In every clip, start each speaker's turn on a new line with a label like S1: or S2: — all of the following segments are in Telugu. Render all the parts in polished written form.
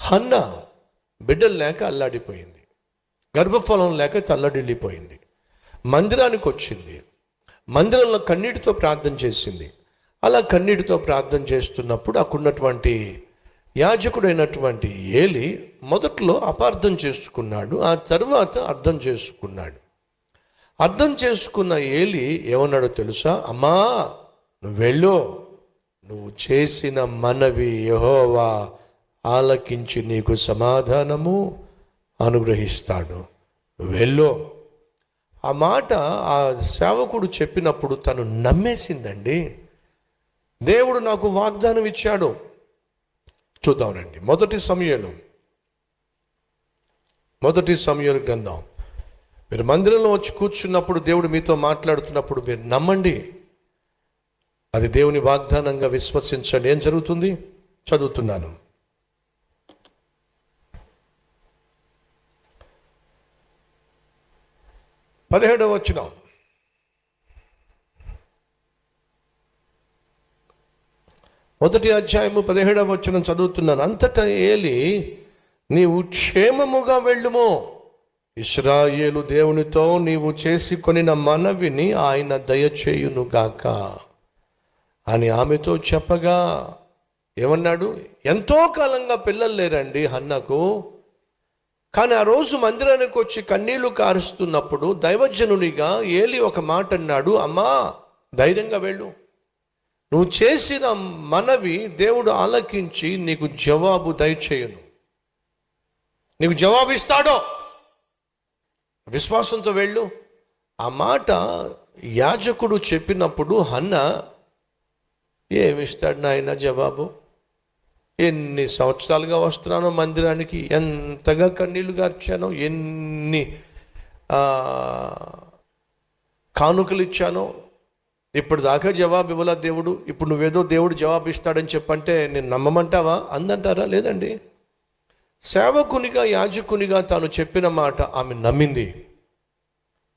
S1: హన్నా బిడ్డలు లేక అల్లాడిపోయింది, గర్భఫలం లేక తల్లడిల్లిపోయింది. మందిరానికి వచ్చింది, మందిరంలో కన్నీటితో ప్రార్థన చేసింది. అలా కన్నీటితో ప్రార్థన చేస్తున్నప్పుడు అక్కడున్నటువంటి యాజకుడైనటువంటి ఏలి మొదట్లో అపార్థం చేసుకున్నాడు, ఆ తర్వాత అర్థం చేసుకున్నాడు. అర్థం చేసుకున్న ఏలి ఏమన్నాడో తెలుసా? అమ్మా నువ్వు వెళ్ళు, నువ్వు చేసిన మనవి యెహోవా ఆలకించి నీకు సమాధానము అనుగ్రహిస్తాడు, వెళ్ళు. ఆ మాట ఆ సేవకుడు చెప్పినప్పుడు తను నమ్మేసిందండి. దేవుడు నాకు వాగ్దానం ఇచ్చాడు. చూద్దాం రండి, మొదటి సమూయేలు గ్రంథం. మీరు మందిరంలో వచ్చి కూర్చున్నప్పుడు దేవుడు మీతో మాట్లాడుతున్నప్పుడు మీరు నమ్మండి, అది దేవుని వాగ్దానంగా విశ్వసించండి. ఏం జరుగుతుంది? చదువుతున్నాను. 17వ వచనం. మొదటి అధ్యాయము 17వ వచనం చదువుతున్నాను. అంతటా ఏలి, నీవు క్షేమముగా వెళ్ళుము, ఇశ్రాయేలు దేవునితో నీవు చేసుకొనిన మనవిని ఆయన దయచేయునుగాక అని ఆమెతో చెప్పగా, ఏమన్నాడు? ఎంతో కాలంగా పిల్లలు లేరండి హన్నకు. కానీ ఆ రోజు మందిరానికి వచ్చి కన్నీళ్లు కారుస్తున్నప్పుడు దైవజనునిగా ఏలి ఒక మాట అన్నాడు, అమ్మా ధైర్యంగా వెళ్ళు, నువ్వు చేసిన మనవి దేవుడు ఆలకించి నీకు జవాబు దయచేయును, నీకు జవాబు ఇస్తాడో, విశ్వాసంతో వెళ్ళు. ఆ మాట యాజకుడు చెప్పినప్పుడు హన్న ఏమిస్తాడు నాయన జవాబు? ఎన్ని సంవత్సరాలుగా వస్తున్నానో మందిరానికి, ఎంతగా కన్నీళ్లు గార్చానో, ఎన్ని కానుకలు ఇచ్చానో, ఇప్పటిదాకా జవాబు ఇవ్వలా దేవుడు. ఇప్పుడు నువ్వేదో దేవుడు జవాబు ఇస్తాడని చెప్పంటే నేను నమ్మమంటావా అందంటారా? లేదండి. సేవకునిగా యాజకునిగా తాను చెప్పిన మాట ఆమె నమ్మింది,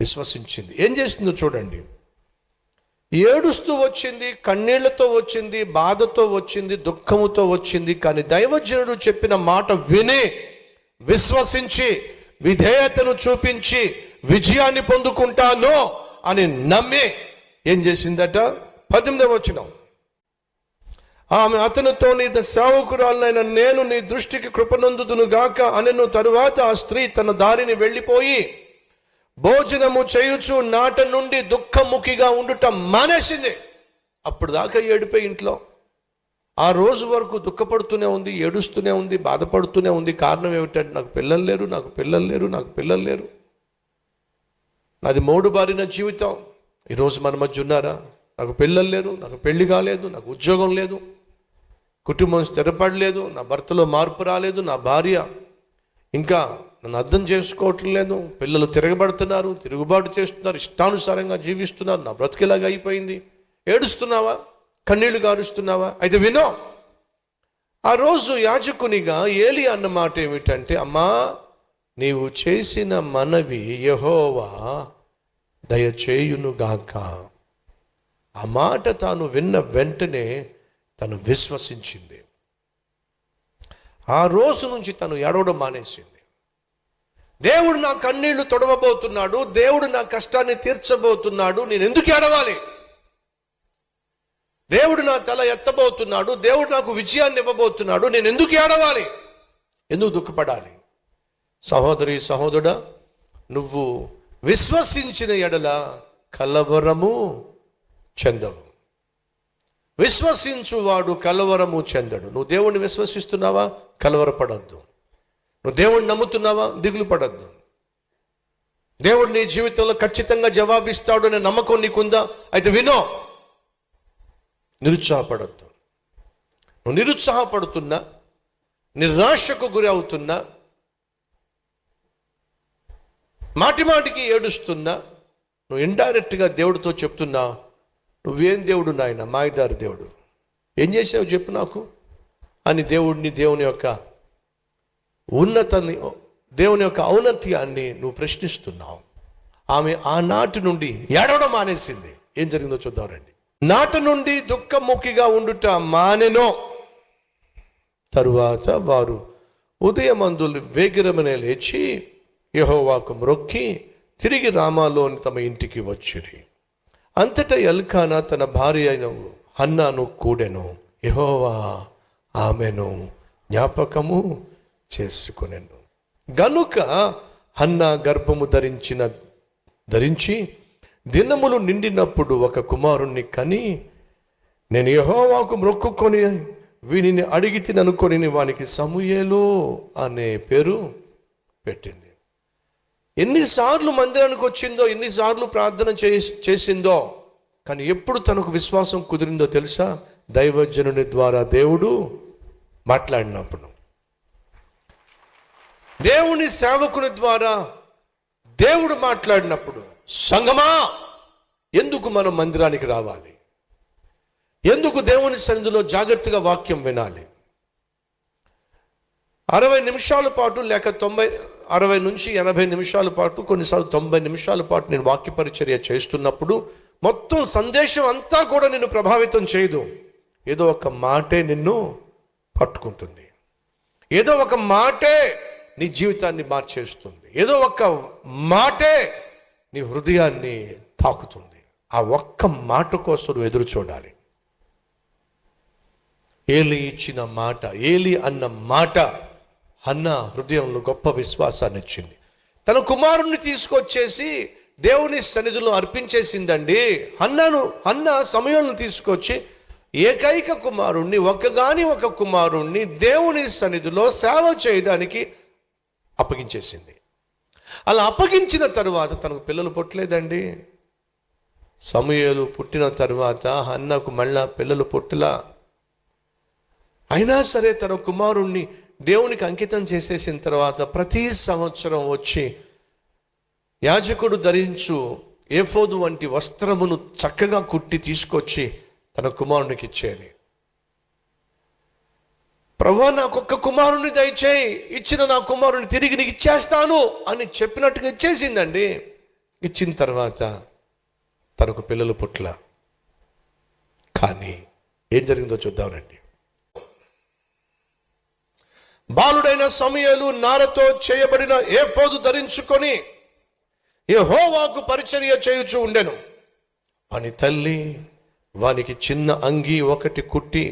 S1: విశ్వసించింది. ఏం చేసిందో చూడండి. ఏడుస్తూ వచ్చింది, కన్నీళ్లతో వచ్చింది, బాధతో వచ్చింది, దుఃఖముతో వచ్చింది. కానీ దైవజనుడు చెప్పిన మాట విని విశ్వసించి విధేయతను చూపించి విజయాన్ని పొందుకుంటాను అని నమ్మి ఏం చేసిందట? 18వ వచనం. ఆమె అతనితో, నీ సేవకురాలనైన నేను నీ దృష్టికి కృపనందుదును గాక అనెను. తరువాత ఆ స్త్రీ తన దారిని వెళ్ళిపోయి భోజనము చేయుచు నాట నుండి దుఃఖముఖిగా ఉండుట మానేసింది. అప్పుడు దాకా ఏడిపోయి ఇంట్లో ఆ రోజు వరకు దుఃఖపడుతూనే ఉంది, ఏడుస్తూనే ఉంది, బాధపడుతూనే ఉంది. కారణం ఏమిటంటే నాకు పిల్లలు లేరు, నాకు పిల్లలు లేరు, నాకు పిల్లలు లేరు, నాది మోడు బారిన జీవితం. ఈరోజు మన మధ్య ఉన్నారా? నాకు పిల్లలు లేరు, నాకు పెళ్లి కాలేదు, నాకు ఉద్యోగం లేదు, కుటుంబం స్థిరపడలేదు, నా భర్తలో మార్పు రాలేదు, నా భార్య ఇంకా నన్ను అర్థం చేసుకోవటం లేదు, పిల్లలు తిరగబడుతున్నారు, తిరుగుబాటు చేస్తున్నారు, ఇష్టానుసారంగా జీవిస్తున్నారు, నా బ్రతికేలాగా అయిపోయింది. ఏడుస్తున్నావా? కన్నీళ్లు గారుస్తున్నావా? అయితే వినో, ఆ రోజు యాజకునిగా ఏలి అన్న మాట ఏమిటంటే, అమ్మా నీవు చేసిన మనవి యెహోవా దయచేయునుగాక. ఆ మాట తాను విన్న వెంటనే తను విశ్వసించింది. ఆ రోజు నుంచి తను ఏడవడం మానేసింది. దేవుడు నా కన్నీళ్లు తొడవబోతున్నాడు, దేవుడు నా కష్టాన్ని తీర్చబోతున్నాడు, నేను ఎందుకు ఏడవాలి? దేవుడు నా తల ఎత్తబోతున్నాడు, దేవుడు నాకు విజయాన్ని ఇవ్వబోతున్నాడు, నేను ఎందుకు ఏడవాలి? ఎందుకు దుఃఖపడాలి? సహోదరి సహోదరుడా, నువ్వు విశ్వసించిన ఎడల కలవరము చెందవు. విశ్వసించువాడు కలవరము చెందడు. నువ్వు దేవుణ్ణి విశ్వసిస్తున్నావా? కలవరపడద్దు. నువ్వు దేవుణ్ణి నమ్ముతున్నావా? దిగులు పడద్దు. దేవుడు నీ జీవితంలో ఖచ్చితంగా జవాబిస్తాడు అనే నమ్మకం నీకుందా? అయితే వినో, నిరుత్సాహపడద్దు. నువ్వు నిరుత్సాహపడుతున్నా, నిరాశకు గురి అవుతున్నా, మాటి మాటికి ఏడుస్తున్నా, నువ్వు ఇండైరెక్ట్గా దేవుడితో చెప్తున్నా, నువ్వేం దేవుడు నాయన, మాయదారి దేవుడు, ఏం చేసావు చెప్పు నాకు అని దేవుడిని, దేవుని యొక్క ఉన్నతాన్ని, దేవుని యొక్క ఔన్నత్యాన్ని నువ్వు ప్రశ్నిస్తున్నావు. ఆమె ఆనాటి నుండి ఏడవడం మానేసింది. ఏం జరిగిందో చూద్దాం రండి. నాట నుండి దుఃఖముఖిగా ఉండుట మానెనో. తరువాత వారు ఉదయమందు వేగిరమనే లేచి యెహోవాకు మ్రొక్కి తిరిగి రామాలోని తమ ఇంటికి వచ్చిరి. అంతటా ఎల్కానా తన భార్య అయిన హన్నాను కూడెను. యెహోవా ఆమెను జ్ఞాపకము చేసుకొనెను గనుక హన్నా గర్భము ధరించి దినములు నిండినప్పుడు ఒక కుమారుణ్ణి కని, నేను యెహోవాకు మ్రొక్కుకొని వీనిని అడిగి తిననుకొని వానికి సమూయేలు అనే పేరు పెట్టింది. ఎన్నిసార్లు మందిరానికి వచ్చిందో, ఎన్నిసార్లు ప్రార్థన చేసిందో, కానీ ఎప్పుడు తనకు విశ్వాసం కుదిరిందో తెలుసా? దైవజనుని ద్వారా దేవుడు మాట్లాడినప్పుడు, దేవుని సేవకుని ద్వారా దేవుడు మాట్లాడినప్పుడు. సంగమా, ఎందుకు మనం మందిరానికి రావాలి? ఎందుకు దేవుని సన్నిధిలో జాగ్రత్తగా వాక్యం వినాలి? 60 నిమిషాల పాటు లేక 60 నుంచి 80 నిమిషాల పాటు, కొన్నిసార్లు 90 నిమిషాల పాటు నేను వాక్య పరిచర్య చేస్తున్నప్పుడు మొత్తం సందేశం అంతా కూడా నిన్ను ప్రభావితం చేయదు. ఏదో ఒక మాటే నిన్ను పట్టుకుంటుంది. ఏదో ఒక మాటే నీ జీవితాన్ని మార్చేస్తుంది. ఏదో ఒక మాటే నీ హృదయాన్ని తాకుతుంది. ఆ ఒక్క మాట కోసం నువ్వు ఎదురు చూడాలి. ఏలి ఇచ్చిన మాట, ఏలి అన్న మాట హన్నా హృదయంలో గొప్ప విశ్వాసాన్ని ఇచ్చింది. తన కుమారుణ్ణి తీసుకొచ్చేసి దేవుని సన్నిధిలో అర్పించేసిందండి. హన్నా సమయంలో తీసుకొచ్చి ఏకైక కుమారుణ్ణి, ఒక కుమారుణ్ణి దేవుని సన్నిధిలో సేవ చేయడానికి అప్పగించేసింది. అలా అప్పగించిన తరువాత తనకు పిల్లలు పుట్టలేదండి. సమూయేలు పుట్టిన తరువాత హన్నాకు మళ్ళా పిల్లలు పుట్టలా. అయినా సరే తన కుమారుణ్ణి దేవునికి అంకితం చేసేసిన తర్వాత ప్రతి సంవత్సరం వచ్చి యాజకుడు ధరించు ఏఫోదు వంటి వస్త్రమును చక్కగా కుట్టి తీసుకొచ్చి తన కుమారునికి ఇచ్చేది. ప్రభువా, నాకొక్క కుమారుని దయచేయి, ఇచ్చిన నా కుమారుని తిరిగి నీకు ఇచ్చేస్తాను అని చెప్పినట్టుగా ఇచ్చేసిందండి. ఇచ్చిన తర్వాత తనకు పిల్లలు పుట్ల. కానీ ఏం జరిగిందో చూద్దామండి. బాలుడైన సమూయేలు నారతో చేయబడిన ఏఫోదు ధరించుకొని యెహోవాకు పరిచర్య చేయుచు ఉండెను. వాని తల్లి వానికి చిన్న అంగీ ఒకటి కుట్టి,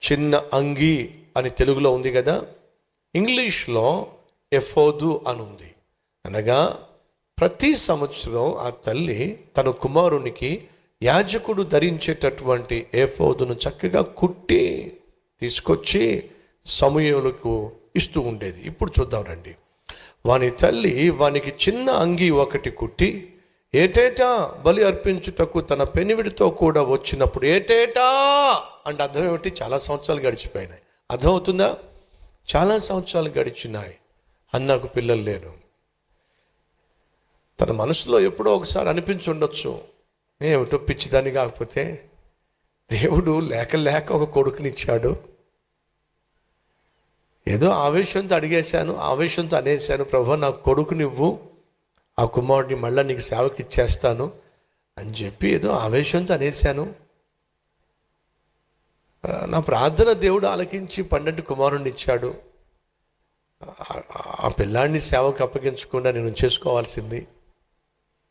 S1: చిన్న అంగీ అని తెలుగులో ఉంది కదా, ఇంగ్లీష్లో ఎఫోదు అని ఉంది. అనగా ప్రతి సంవత్సరం ఆ తల్లి తన కుమారునికి యాజకుడు ధరించేటటువంటి ఏఫోదును చక్కగా కుట్టి తీసుకొచ్చి సమూయేలుకు ఇస్తూ ఉండేది. ఇప్పుడు చూద్దాం రండి. వాని తల్లి వానికి చిన్న అంగీ ఒకటి కుట్టి ఏటేటా బలి అర్పించుటకు తన పెనివిడితో కూడా వచ్చినప్పుడు, ఏటేటా అంటే అర్థం ఏమిటి? చాలా సంవత్సరాలు గడిచిపోయినాయి. అర్థమవుతుందా? చాలా సంవత్సరాలు గడిచినాయి. హన్నాకు పిల్లలు లేరు. తన మనసులో ఎప్పుడో ఒకసారి అనిపించి ఉండొచ్చు, ఏమిటో పిచ్చిదాన్ని కాకపోతే దేవుడు లేక ఒక కొడుకునిచ్చాడు. ఏదో ఆవేశంతో అడిగేశాను, ఆవేశంతో అనేశాను, ప్రభువా నాకు కొడుకునివ్వు, ఆ కుమారుడిని మళ్ళీ నీకు సేవకి ఇచ్చేస్తాను అని చెప్పి ఏదో ఆవేశంతో అనేశాను. నా ప్రార్థన దేవుడు ఆలకించి 12 కుమారుడిని ఇచ్చాడు. ఆ పిల్లాడిని సేవకు అప్పగించకుండా నేను చేసుకోవాల్సింది.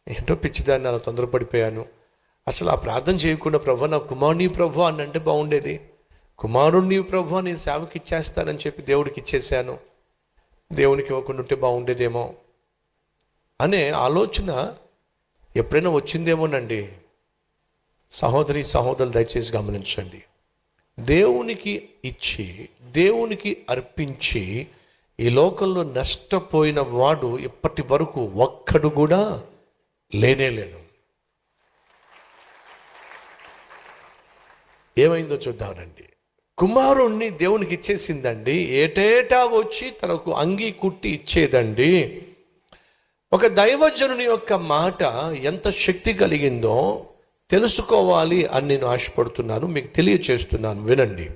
S1: ఏంటో పిచ్చిదాన్ని అలా తొందరపడిపోయాను. అసలు ఆ ప్రార్థన చేయకుండా ప్రభువా నా కుమారుని ప్రభు అని అంటే బాగుండేది. కుమారుణ్ణి ప్రభు నేను సేవకి ఇచ్చేస్తానని చెప్పి దేవుడికి ఇచ్చేసాను. దేవునికి ఇవ్వకుండా ఉంటే బాగుండేదేమో అనే ఆలోచన ఎప్పుడైనా వచ్చిందేమోనండి. సహోదరులు దయచేసి గమనించండి. దేవునికి ఇచ్చి దేవునికి అర్పించి ఈ లోకంలో నష్టపోయిన వాడు ఇప్పటి వరకు ఒక్కడు కూడా లేనేలేడు. ఏమైందో చూద్దామండి. కుమారుణ్ణి దేవునికి ఇచ్చేసిందండి. ఏటేటా వచ్చి తనకు అంగీ కుట్టి ఇచ్చేదండి. ఒక దైవజనుని యొక్క మాట ఎంత శక్తి కలిగిందో తెలుసుకోవాలి అని నేను ఆశపడుతున్నాను, మీకు తెలియచేస్తున్నాను, వినండి.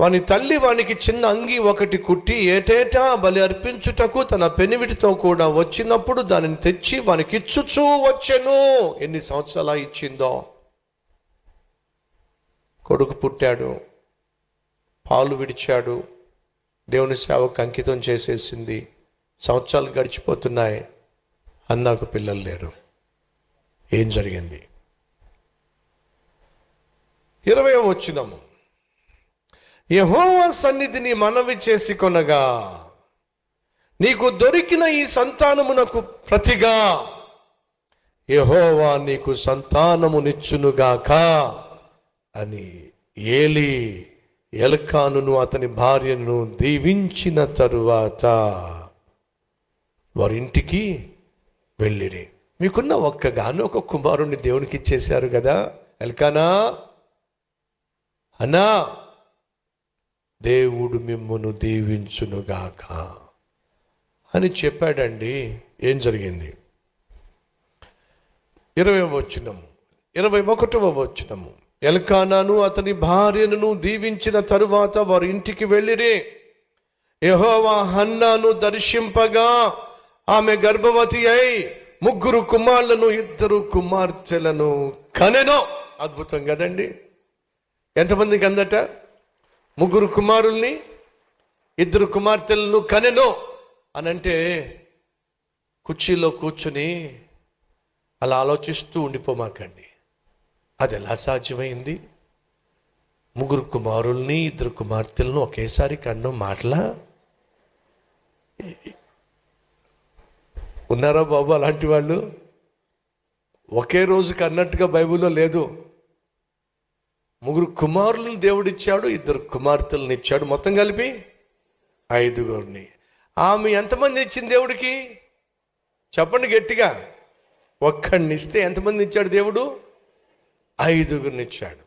S1: వాని తల్లి వానికి చిన్న అంగీ ఒకటి కుట్టి ఏటేటా బలి అర్పించుటకు తన పెనివిటితో కూడా వచ్చినప్పుడు దానిని తెచ్చి వానికి ఇచ్చుచూ వచ్చెను. ఎన్ని సంవత్సరాలు ఇచ్చిందో. కొడుకు పుట్టాడు. పాలు విడిచాడు, దేవుని సేవకు అంకితం చేసేసింది. సంవత్సరాలు గడిచిపోతున్నాయి, అన్నాకు పిల్లలు లేరు. ఏం జరిగింది? 20వ వచనము, యెహోవా సన్నిధిని మనవి చేసి కొనగా నీకు దొరికిన ఈ సంతానమునకు ప్రతిగా యెహోవా నీకు సంతానమునిచ్చునుగాక అని ఏలీ ఎల్కానును అతని భార్యను దీవించిన తరువాత వారింటికి వెళ్ళిరి. మీకున్న ఒక్కగానొక కుమారుణ్ణి దేవునికి ఇచ్చేశారు కదా. ఎల్కానా, అన్నా, దేవుడు మిమ్మును దీవించునుగాక అని చెప్పాడండి. ఏం జరిగింది? 20వ వచనము, 21వ వచనము, ఎల్కానాను అతని భార్యను దీవించిన తరువాత వారి ఇంటికి వెళ్ళిరి. యెహోవా హన్నాను దర్శింపగా ఆమె గర్భవతి అయి 3 కుమారులను 2 కుమార్తెలను కనెను. అద్భుతం కదండి. ఎంతమందికి అందట? 3 కుమారుల్ని 2 కుమార్తెలను కనెను అనంటే కుర్చీలో కూర్చుని అలా ఆలోచిస్తూ ఉండిపోమాకండి. అది ఎలా సాధ్యమైంది? 3 కుమారుల్ని 2 కుమార్తెలను ఒకేసారి కన్ను మాటలా? ఉన్నారా బాబు అలాంటి వాళ్ళు? ఒకే రోజు కన్నట్టుగా బైబిల్లో లేదు. 3 కుమారులను దేవుడిచ్చాడు, 2 కుమార్తెలను ఇచ్చాడు, మొత్తం కలిపి 5గురిని. ఆమె ఎంతమంది ఇచ్చింది దేవుడికి? చెప్పండి గట్టిగా. ఒక్కడిని ఇస్తే ఎంతమంది ఇచ్చాడు దేవుడు? 5గురిని ఇచ్చాడు.